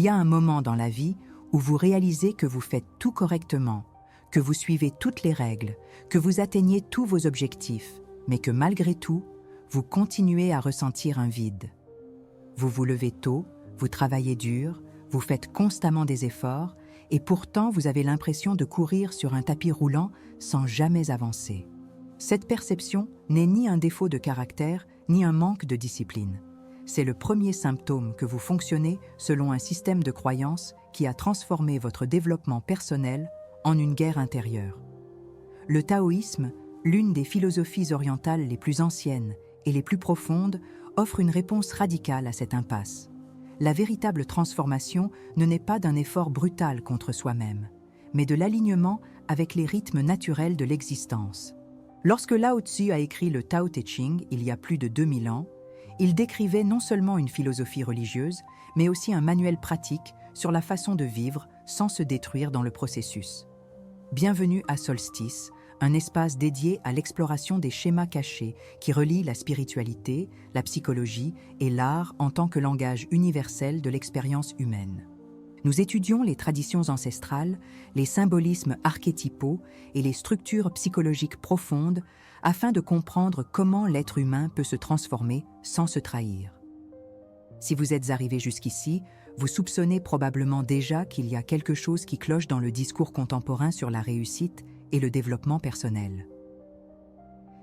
y a un moment dans la vie où vous réalisez que vous faites tout correctement, que vous suivez toutes les règles, que vous atteignez tous vos objectifs, mais que malgré tout, vous continuez à ressentir un vide. Vous vous levez tôt, vous travaillez dur, vous faites constamment des efforts, et pourtant vous avez l'impression de courir sur un tapis roulant sans jamais avancer. Cette perception n'est ni un défaut de caractère, ni un manque de discipline. C'est le premier symptôme que vous fonctionnez selon un système de croyances qui a transformé votre développement personnel en une guerre intérieure. Le taoïsme, l'une des philosophies orientales les plus anciennes et les plus profondes, offre une réponse radicale à cette impasse. La véritable transformation ne naît pas d'un effort brutal contre soi-même, mais de l'alignement avec les rythmes naturels de l'existence. Lorsque Lao Tzu a écrit le Tao Te Ching il y a plus de 2000 ans, il décrivait non seulement une philosophie religieuse, mais aussi un manuel pratique sur la façon de vivre sans se détruire dans le processus. Bienvenue à Solstice, un espace dédié à l'exploration des schémas cachés qui relient la spiritualité, la psychologie et l'art en tant que langage universel de l'expérience humaine. Nous étudions les traditions ancestrales, les symbolismes archétypaux et les structures psychologiques profondes afin de comprendre comment l'être humain peut se transformer sans se trahir. Si vous êtes arrivé jusqu'ici, vous soupçonnez probablement déjà qu'il y a quelque chose qui cloche dans le discours contemporain sur la réussite et le développement personnel.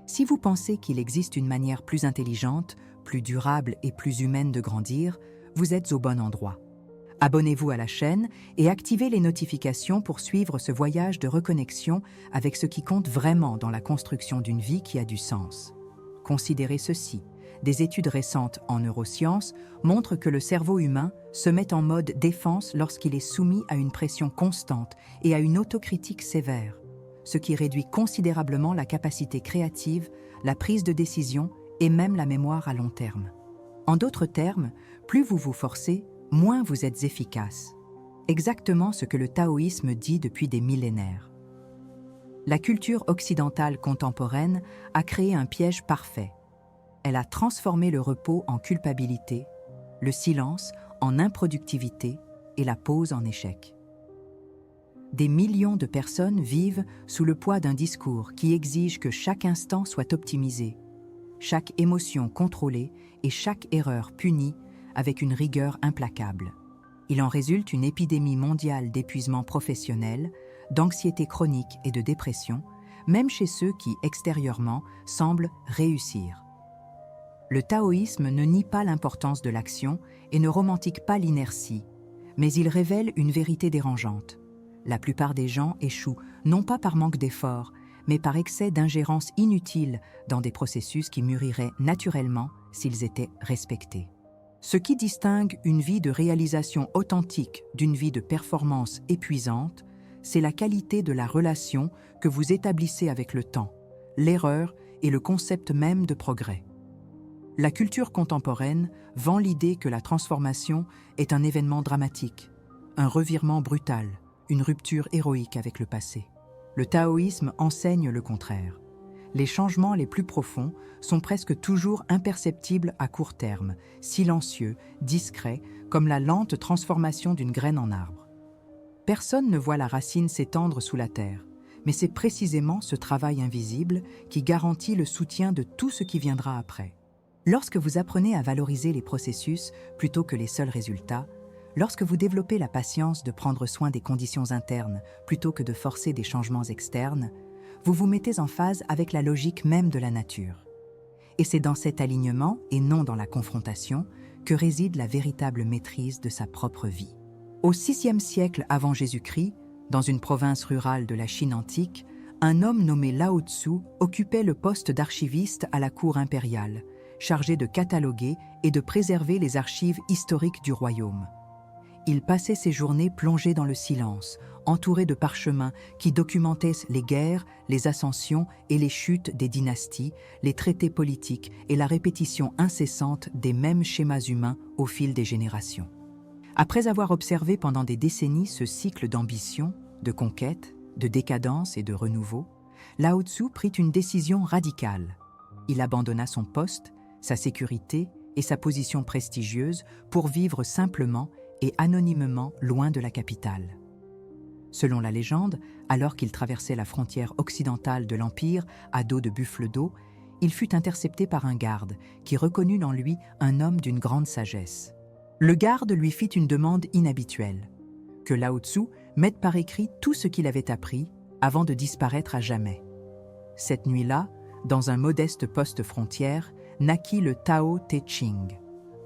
Si vous pensez qu'il existe une manière plus intelligente, plus durable et plus humaine de grandir, vous êtes au bon endroit. Abonnez-vous à la chaîne et activez les notifications pour suivre ce voyage de reconnexion avec ce qui compte vraiment dans la construction d'une vie qui a du sens. Considérez ceci. Des études récentes en neurosciences montrent que le cerveau humain se met en mode défense lorsqu'il est soumis à une pression constante et à une autocritique sévère, ce qui réduit considérablement la capacité créative, la prise de décision et même la mémoire à long terme. En d'autres termes, plus vous vous forcez, moins vous êtes efficace. Exactement ce que le taoïsme dit depuis des millénaires. La culture occidentale contemporaine a créé un piège parfait. Elle a transformé le repos en culpabilité, le silence en improductivité et la pause en échec. Des millions de personnes vivent sous le poids d'un discours qui exige que chaque instant soit optimisé, chaque émotion contrôlée et chaque erreur punie avec une rigueur implacable. Il en résulte une épidémie mondiale d'épuisement professionnel, d'anxiété chronique et de dépression, même chez ceux qui, extérieurement, semblent réussir. Le taoïsme ne nie pas l'importance de l'action et ne romantique pas l'inertie, mais il révèle une vérité dérangeante. La plupart des gens échouent, non pas par manque d'effort, mais par excès d'ingérence inutile dans des processus qui mûriraient naturellement s'ils étaient respectés. Ce qui distingue une vie de réalisation authentique d'une vie de performance épuisante, c'est la qualité de la relation que vous établissez avec le temps, l'erreur et le concept même de progrès. La culture contemporaine vend l'idée que la transformation est un événement dramatique, un revirement brutal, une rupture héroïque avec le passé. Le taoïsme enseigne le contraire. Les changements les plus profonds sont presque toujours imperceptibles à court terme, silencieux, discrets, comme la lente transformation d'une graine en arbre. Personne ne voit la racine s'étendre sous la terre, mais c'est précisément ce travail invisible qui garantit le soutien de tout ce qui viendra après. Lorsque vous apprenez à valoriser les processus plutôt que les seuls résultats, lorsque vous développez la patience de prendre soin des conditions internes plutôt que de forcer des changements externes, vous vous mettez en phase avec la logique même de la nature. Et c'est dans cet alignement, et non dans la confrontation, que réside la véritable maîtrise de sa propre vie. Au VIe siècle avant Jésus-Christ, dans une province rurale de la Chine antique, un homme nommé Lao Tzu occupait le poste d'archiviste à la cour impériale, chargé de cataloguer et de préserver les archives historiques du royaume. Il passait ses journées plongé dans le silence, entouré de parchemins qui documentaient les guerres, les ascensions et les chutes des dynasties, les traités politiques et la répétition incessante des mêmes schémas humains au fil des générations. Après avoir observé pendant des décennies ce cycle d'ambition, de conquête, de décadence et de renouveau, Lao Tzu prit une décision radicale. Il abandonna son poste, sa sécurité et sa position prestigieuse pour vivre simplement et anonymement loin de la capitale. Selon la légende, alors qu'il traversait la frontière occidentale de l'Empire à dos de buffle d'eau, il fut intercepté par un garde qui reconnut en lui un homme d'une grande sagesse. Le garde lui fit une demande inhabituelle, que Lao Tzu mette par écrit tout ce qu'il avait appris avant de disparaître à jamais. Cette nuit-là, dans un modeste poste frontière, naquit le Tao Te Ching,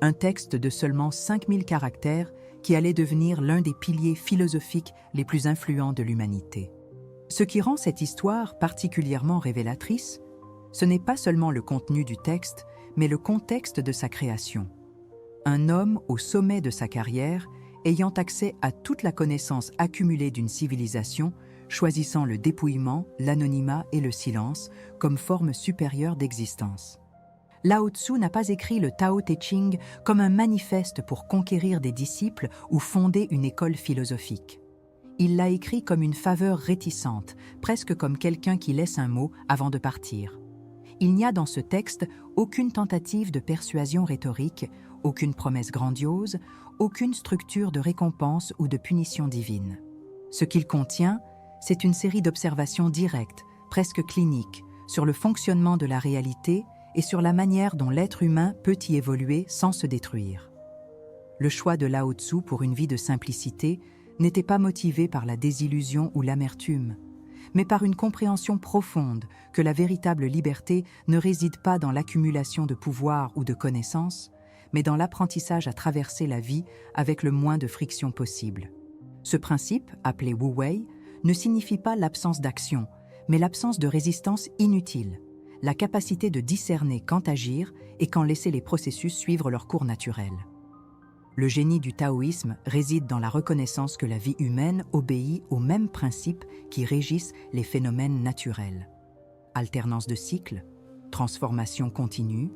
un texte de seulement 5000 caractères qui allait devenir l'un des piliers philosophiques les plus influents de l'humanité. Ce qui rend cette histoire particulièrement révélatrice, ce n'est pas seulement le contenu du texte, mais le contexte de sa création. Un homme au sommet de sa carrière, ayant accès à toute la connaissance accumulée d'une civilisation, choisissant le dépouillement, l'anonymat et le silence comme forme supérieure d'existence. Lao Tzu n'a pas écrit le Tao Te Ching comme un manifeste pour conquérir des disciples ou fonder une école philosophique. Il l'a écrit comme une faveur réticente, presque comme quelqu'un qui laisse un mot avant de partir. Il n'y a dans ce texte aucune tentative de persuasion rhétorique, aucune promesse grandiose, aucune structure de récompense ou de punition divine. Ce qu'il contient, c'est une série d'observations directes, presque cliniques, sur le fonctionnement de la réalité et sur la manière dont l'être humain peut y évoluer sans se détruire. Le choix de Lao Tzu pour une vie de simplicité n'était pas motivé par la désillusion ou l'amertume, mais par une compréhension profonde que la véritable liberté ne réside pas dans l'accumulation de pouvoir ou de connaissances, mais dans l'apprentissage à traverser la vie avec le moins de friction possible. Ce principe, appelé Wu Wei, ne signifie pas l'absence d'action, mais l'absence de résistance inutile, la capacité de discerner quand agir et quand laisser les processus suivre leur cours naturel. Le génie du taoïsme réside dans la reconnaissance que la vie humaine obéit aux mêmes principes qui régissent les phénomènes naturels. Alternance de cycles, transformation continue,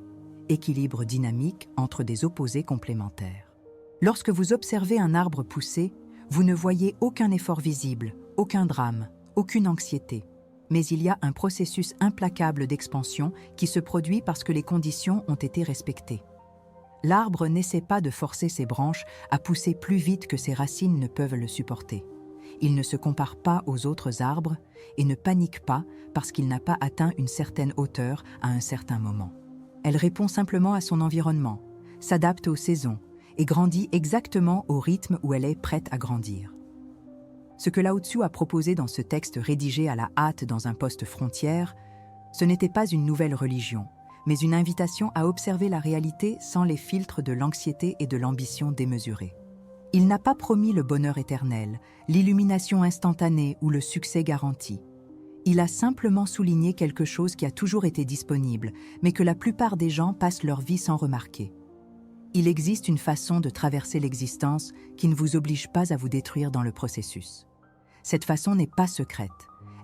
équilibre dynamique entre des opposés complémentaires. Lorsque vous observez un arbre pousser, vous ne voyez aucun effort visible, aucun drame, aucune anxiété. Mais il y a un processus implacable d'expansion qui se produit parce que les conditions ont été respectées. L'arbre n'essaie pas de forcer ses branches à pousser plus vite que ses racines ne peuvent le supporter. Il ne se compare pas aux autres arbres et ne panique pas parce qu'il n'a pas atteint une certaine hauteur à un certain moment. Elle répond simplement à son environnement, s'adapte aux saisons et grandit exactement au rythme où elle est prête à grandir. Ce que Lao Tzu a proposé dans ce texte rédigé à la hâte dans un poste frontière, ce n'était pas une nouvelle religion, mais une invitation à observer la réalité sans les filtres de l'anxiété et de l'ambition démesurée. Il n'a pas promis le bonheur éternel, l'illumination instantanée ou le succès garanti. Il a simplement souligné quelque chose qui a toujours été disponible, mais que la plupart des gens passent leur vie sans remarquer. Il existe une façon de traverser l'existence qui ne vous oblige pas à vous détruire dans le processus. Cette façon n'est pas secrète,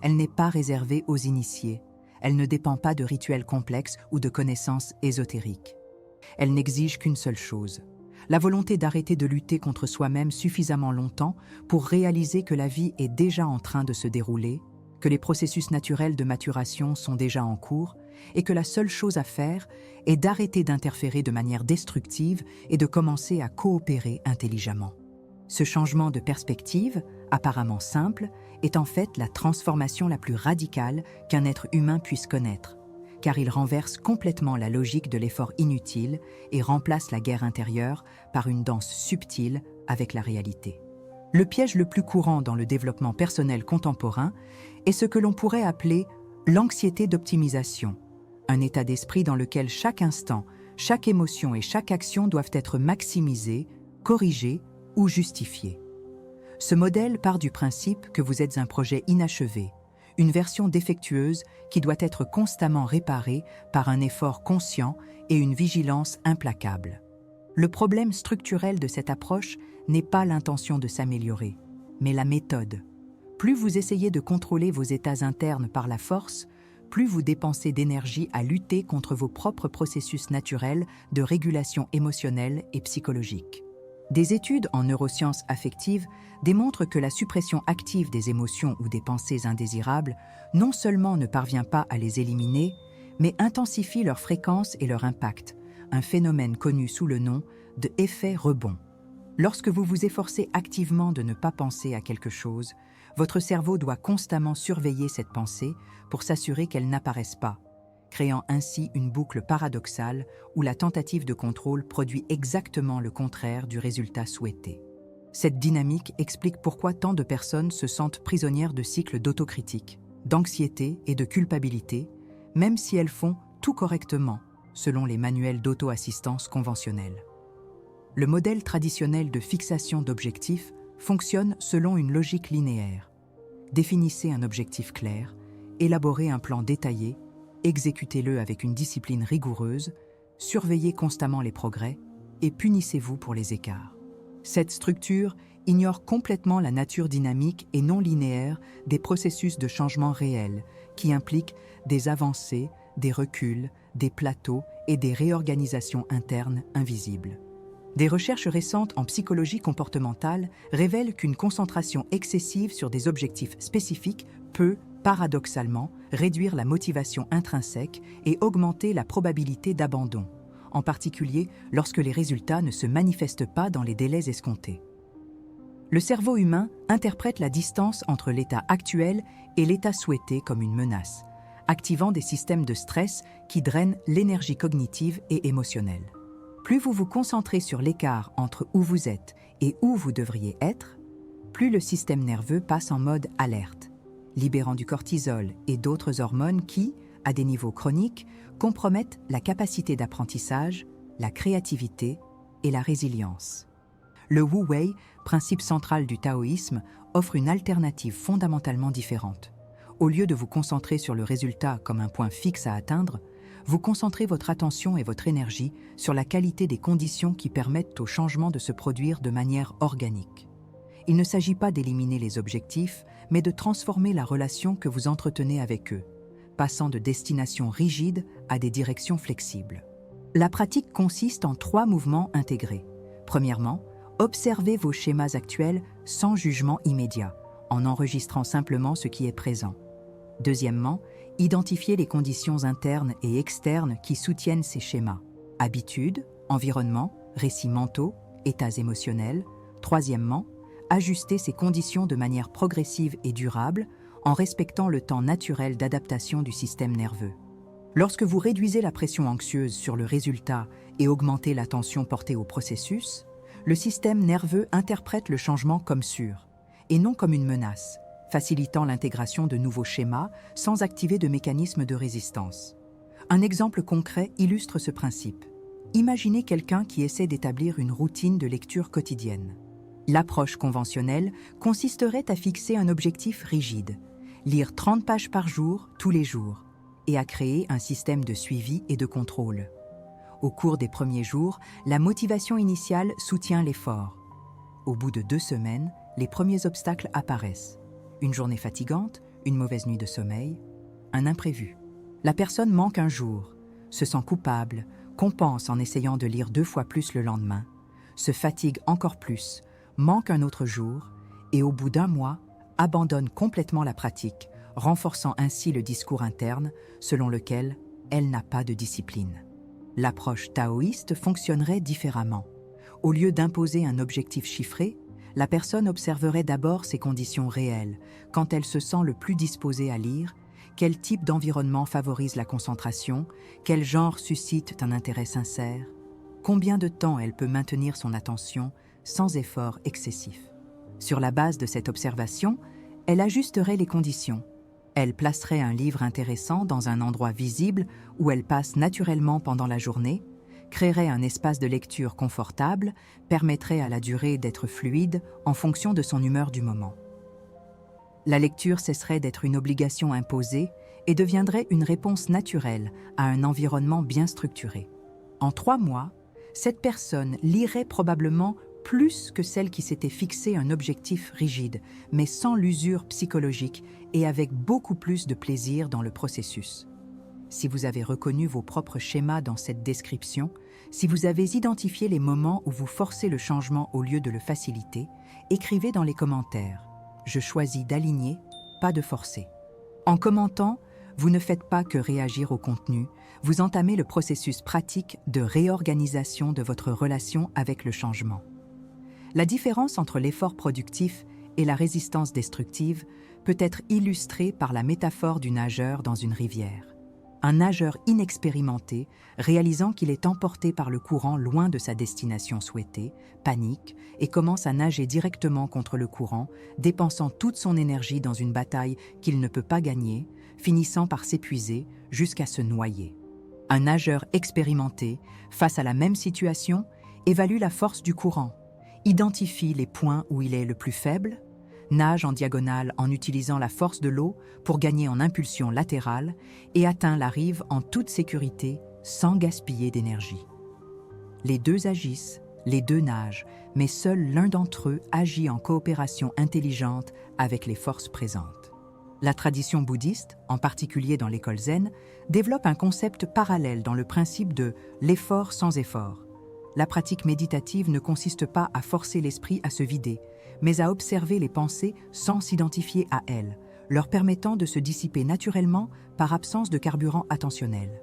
elle n'est pas réservée aux initiés, elle ne dépend pas de rituels complexes ou de connaissances ésotériques. Elle n'exige qu'une seule chose, la volonté d'arrêter de lutter contre soi-même suffisamment longtemps pour réaliser que la vie est déjà en train de se dérouler, que les processus naturels de maturation sont déjà en cours et que la seule chose à faire est d'arrêter d'interférer de manière destructive et de commencer à coopérer intelligemment. Ce changement de perspective, apparemment simple, est en fait la transformation la plus radicale qu'un être humain puisse connaître, car il renverse complètement la logique de l'effort inutile et remplace la guerre intérieure par une danse subtile avec la réalité. Le piège le plus courant dans le développement personnel contemporain est ce que l'on pourrait appeler l'anxiété d'optimisation, un état d'esprit dans lequel chaque instant, chaque émotion et chaque action doivent être maximisées, corrigées ou justifiées. Ce modèle part du principe que vous êtes un projet inachevé, une version défectueuse qui doit être constamment réparée par un effort conscient et une vigilance implacable. Le problème structurel de cette approche n'est pas l'intention de s'améliorer, mais la méthode. Plus vous essayez de contrôler vos états internes par la force, plus vous dépensez d'énergie à lutter contre vos propres processus naturels de régulation émotionnelle et psychologique. Des études en neurosciences affectives démontrent que la suppression active des émotions ou des pensées indésirables non seulement ne parvient pas à les éliminer, mais intensifie leur fréquence et leur impact, un phénomène connu sous le nom de « effet rebond ». Lorsque vous vous efforcez activement de ne pas penser à quelque chose, votre cerveau doit constamment surveiller cette pensée pour s'assurer qu'elle n'apparaisse pas, créant ainsi une boucle paradoxale où la tentative de contrôle produit exactement le contraire du résultat souhaité. Cette dynamique explique pourquoi tant de personnes se sentent prisonnières de cycles d'autocritique, d'anxiété et de culpabilité, même si elles font tout correctement, selon les manuels d'auto-assistance conventionnels. Le modèle traditionnel de fixation d'objectifs fonctionne selon une logique linéaire. Définissez un objectif clair, élaborez un plan détaillé, exécutez-le avec une discipline rigoureuse, surveillez constamment les progrès et punissez-vous pour les écarts. Cette structure ignore complètement la nature dynamique et non linéaire des processus de changement réels qui impliquent des avancées, des reculs, des plateaux et des réorganisations internes invisibles. Des recherches récentes en psychologie comportementale révèlent qu'une concentration excessive sur des objectifs spécifiques peut, paradoxalement, réduire la motivation intrinsèque et augmenter la probabilité d'abandon, en particulier lorsque les résultats ne se manifestent pas dans les délais escomptés. Le cerveau humain interprète la distance entre l'état actuel et l'état souhaité comme une menace, activant des systèmes de stress qui drainent l'énergie cognitive et émotionnelle. Plus vous vous concentrez sur l'écart entre où vous êtes et où vous devriez être, plus le système nerveux passe en mode alerte, libérant du cortisol et d'autres hormones qui, à des niveaux chroniques, compromettent la capacité d'apprentissage, la créativité et la résilience. Le Wu Wei, principe central du taoïsme, offre une alternative fondamentalement différente. Au lieu de vous concentrer sur le résultat comme un point fixe à atteindre, vous concentrez votre attention et votre énergie sur la qualité des conditions qui permettent au changement de se produire de manière organique. Il ne s'agit pas d'éliminer les objectifs, mais de transformer la relation que vous entretenez avec eux, passant de destinations rigides à des directions flexibles. La pratique consiste en 3 mouvements intégrés. Premièrement, observez vos schémas actuels sans jugement immédiat, en enregistrant simplement ce qui est présent. Deuxièmement, identifiez les conditions internes et externes qui soutiennent ces schémas. Habitudes, environnement, récits mentaux, états émotionnels. Troisièmement, ajustez ces conditions de manière progressive et durable en respectant le temps naturel d'adaptation du système nerveux. Lorsque vous réduisez la pression anxieuse sur le résultat et augmentez l'attention portée au processus, le système nerveux interprète le changement comme sûr, et non comme une menace, facilitant l'intégration de nouveaux schémas sans activer de mécanismes de résistance. Un exemple concret illustre ce principe. Imaginez quelqu'un qui essaie d'établir une routine de lecture quotidienne. L'approche conventionnelle consisterait à fixer un objectif rigide, lire 30 pages par jour, tous les jours, et à créer un système de suivi et de contrôle. Au cours des premiers jours, la motivation initiale soutient l'effort. Au bout de 2 semaines, les premiers obstacles apparaissent. Une journée fatigante, une mauvaise nuit de sommeil, un imprévu. La personne manque un jour, se sent coupable, compense en essayant de lire 2 fois plus le lendemain, se fatigue encore plus, manque un autre jour, et au bout d'1 mois, abandonne complètement la pratique, renforçant ainsi le discours interne selon lequel elle n'a pas de discipline. L'approche taoïste fonctionnerait différemment. Au lieu d'imposer un objectif chiffré, la personne observerait d'abord ses conditions réelles, quand elle se sent le plus disposée à lire, quel type d'environnement favorise la concentration, quel genre suscite un intérêt sincère, combien de temps elle peut maintenir son attention sans effort excessif. Sur la base de cette observation, elle ajusterait les conditions. Elle placerait un livre intéressant dans un endroit visible où elle passe naturellement pendant la journée, créerait un espace de lecture confortable, permettrait à la durée d'être fluide en fonction de son humeur du moment. La lecture cesserait d'être une obligation imposée et deviendrait une réponse naturelle à un environnement bien structuré. En 3 mois, cette personne lirait probablement plus que celle qui s'était fixé un objectif rigide, mais sans l'usure psychologique et avec beaucoup plus de plaisir dans le processus. Si vous avez reconnu vos propres schémas dans cette description, si vous avez identifié les moments où vous forcez le changement au lieu de le faciliter, écrivez dans les commentaires « Je choisis d'aligner, pas de forcer ». En commentant, vous ne faites pas que réagir au contenu, vous entamez le processus pratique de réorganisation de votre relation avec le changement. La différence entre l'effort productif et la résistance destructive peut être illustrée par la métaphore du nageur dans une rivière. Un nageur inexpérimenté, réalisant qu'il est emporté par le courant loin de sa destination souhaitée, panique et commence à nager directement contre le courant, dépensant toute son énergie dans une bataille qu'il ne peut pas gagner, finissant par s'épuiser jusqu'à se noyer. Un nageur expérimenté, face à la même situation, évalue la force du courant, identifie les points où il est le plus faible, nage en diagonale en utilisant la force de l'eau pour gagner en impulsion latérale et atteint la rive en toute sécurité sans gaspiller d'énergie. Les deux agissent, les deux nagent, mais seul l'un d'entre eux agit en coopération intelligente avec les forces présentes. La tradition bouddhiste, en particulier dans l'école zen, développe un concept parallèle dans le principe de l'effort sans effort. La pratique méditative ne consiste pas à forcer l'esprit à se vider, mais à observer les pensées sans s'identifier à elles, leur permettant de se dissiper naturellement par absence de carburant attentionnel.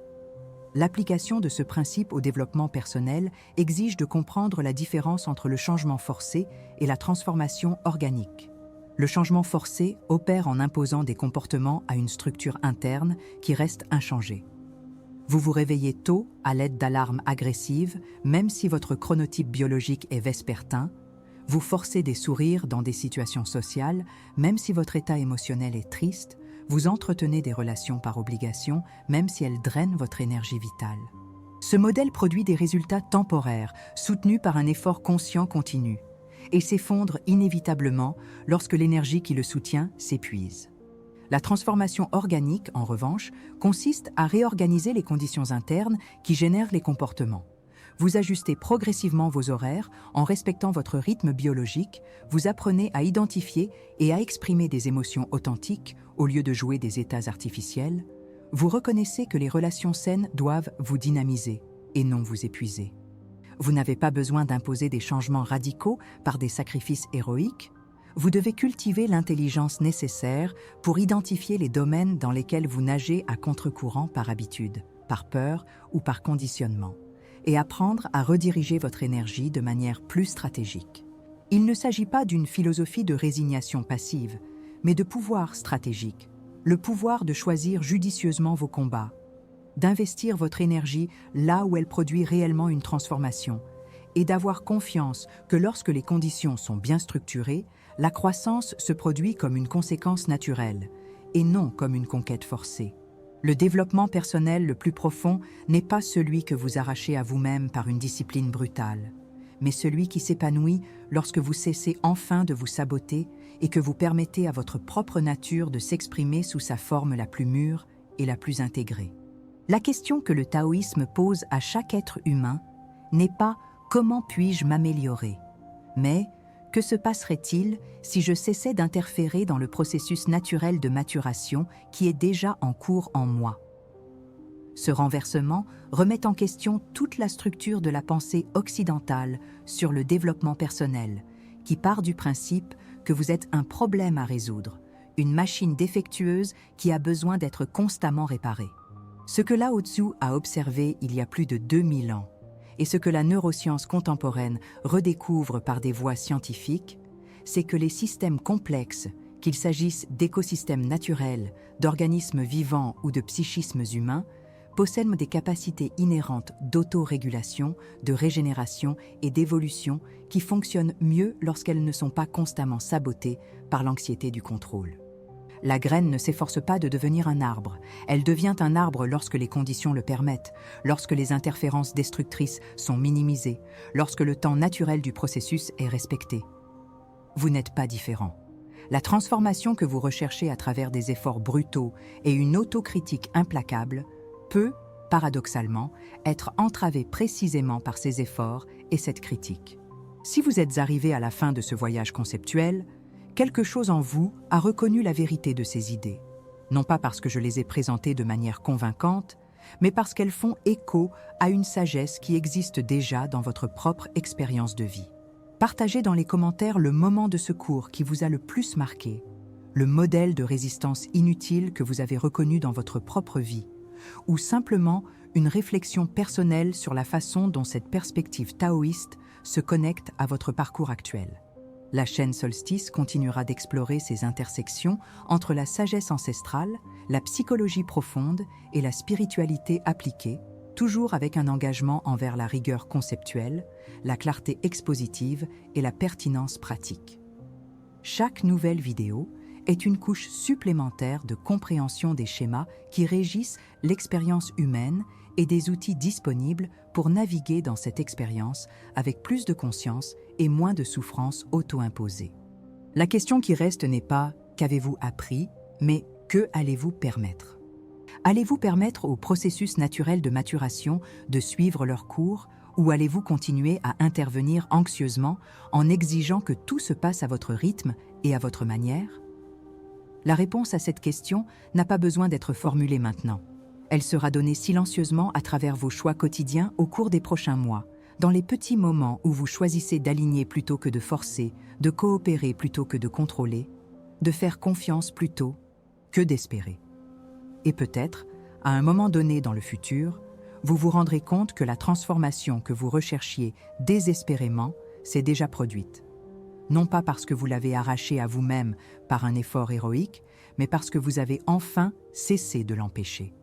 L'application de ce principe au développement personnel exige de comprendre la différence entre le changement forcé et la transformation organique. Le changement forcé opère en imposant des comportements à une structure interne qui reste inchangée. Vous vous réveillez tôt à l'aide d'alarmes agressives, même si votre chronotype biologique est vespertin. Vous forcez des sourires dans des situations sociales, même si votre état émotionnel est triste. Vous entretenez des relations par obligation, même si elles drainent votre énergie vitale. Ce modèle produit des résultats temporaires, soutenus par un effort conscient continu, et s'effondre inévitablement lorsque l'énergie qui le soutient s'épuise. La transformation organique, en revanche, consiste à réorganiser les conditions internes qui génèrent les comportements. Vous ajustez progressivement vos horaires en respectant votre rythme biologique, vous apprenez à identifier et à exprimer des émotions authentiques au lieu de jouer des états artificiels, vous reconnaissez que les relations saines doivent vous dynamiser et non vous épuiser. Vous n'avez pas besoin d'imposer des changements radicaux par des sacrifices héroïques. Vous devez cultiver l'intelligence nécessaire pour identifier les domaines dans lesquels vous nagez à contre-courant par habitude, par peur ou par conditionnement, et apprendre à rediriger votre énergie de manière plus stratégique. Il ne s'agit pas d'une philosophie de résignation passive, mais de pouvoir stratégique, le pouvoir de choisir judicieusement vos combats, d'investir votre énergie là où elle produit réellement une transformation, et d'avoir confiance que lorsque les conditions sont bien structurées, la croissance se produit comme une conséquence naturelle, et non comme une conquête forcée. Le développement personnel le plus profond n'est pas celui que vous arrachez à vous-même par une discipline brutale, mais celui qui s'épanouit lorsque vous cessez enfin de vous saboter et que vous permettez à votre propre nature de s'exprimer sous sa forme la plus mûre et la plus intégrée. La question que le taoïsme pose à chaque être humain n'est pas « comment puis-je m'améliorer ?», mais « que se passerait-il si je cessais d'interférer dans le processus naturel de maturation qui est déjà en cours en moi ?» Ce renversement remet en question toute la structure de la pensée occidentale sur le développement personnel, qui part du principe que vous êtes un problème à résoudre, une machine défectueuse qui a besoin d'être constamment réparée. Ce que Lao Tzu a observé il y a plus de 2000 ans, et ce que la neuroscience contemporaine redécouvre par des voies scientifiques, c'est que les systèmes complexes, qu'il s'agisse d'écosystèmes naturels, d'organismes vivants ou de psychismes humains, possèdent des capacités inhérentes d'autorégulation, de régénération et d'évolution qui fonctionnent mieux lorsqu'elles ne sont pas constamment sabotées par l'anxiété du contrôle. La graine ne s'efforce pas de devenir un arbre. Elle devient un arbre lorsque les conditions le permettent, lorsque les interférences destructrices sont minimisées, lorsque le temps naturel du processus est respecté. Vous n'êtes pas différent. La transformation que vous recherchez à travers des efforts brutaux et une autocritique implacable peut, paradoxalement, être entravée précisément par ces efforts et cette critique. Si vous êtes arrivé à la fin de ce voyage conceptuel, quelque chose en vous a reconnu la vérité de ces idées, non pas parce que je les ai présentées de manière convaincante, mais parce qu'elles font écho à une sagesse qui existe déjà dans votre propre expérience de vie. Partagez dans les commentaires le moment de secours qui vous a le plus marqué, le modèle de résistance inutile que vous avez reconnu dans votre propre vie, ou simplement une réflexion personnelle sur la façon dont cette perspective taoïste se connecte à votre parcours actuel. La chaîne Solstice continuera d'explorer ces intersections entre la sagesse ancestrale, la psychologie profonde et la spiritualité appliquée, toujours avec un engagement envers la rigueur conceptuelle, la clarté expositive et la pertinence pratique. Chaque nouvelle vidéo est une couche supplémentaire de compréhension des schémas qui régissent l'expérience humaine et des outils disponibles pour naviguer dans cette expérience avec plus de conscience et moins de souffrance auto-imposée. La question qui reste n'est pas « qu'avez-vous appris ?», mais « que allez-vous permettre ?» Allez-vous permettre au processus naturel de maturation de suivre leur cours ou allez-vous continuer à intervenir anxieusement en exigeant que tout se passe à votre rythme et à votre manière ? La réponse à cette question n'a pas besoin d'être formulée maintenant. Elle sera donnée silencieusement à travers vos choix quotidiens au cours des prochains mois, dans les petits moments où vous choisissez d'aligner plutôt que de forcer, de coopérer plutôt que de contrôler, de faire confiance plutôt que d'espérer. Et peut-être, à un moment donné dans le futur, vous vous rendrez compte que la transformation que vous recherchiez désespérément s'est déjà produite. Non pas parce que vous l'avez arrachée à vous-même par un effort héroïque, mais parce que vous avez enfin cessé de l'empêcher.